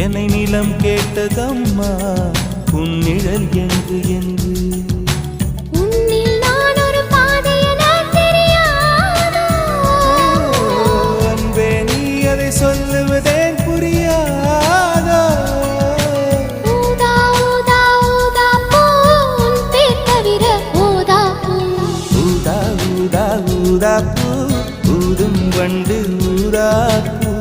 என்னை நிலம் கேட்டதம்மா உன்னிழல் என்று என்று உன்னில் நான் ஒரு பாதை என தெரியாதோ அன்பே நீ அதை சொல்லுவதேன் புரியாதோ ஊதா ஊதா ஊதா பூ உன் பேர் தவிர ஊதா பூ ஊதா ஊதா ஊதா பூ ஊதும் வண்டு ஊதா பூ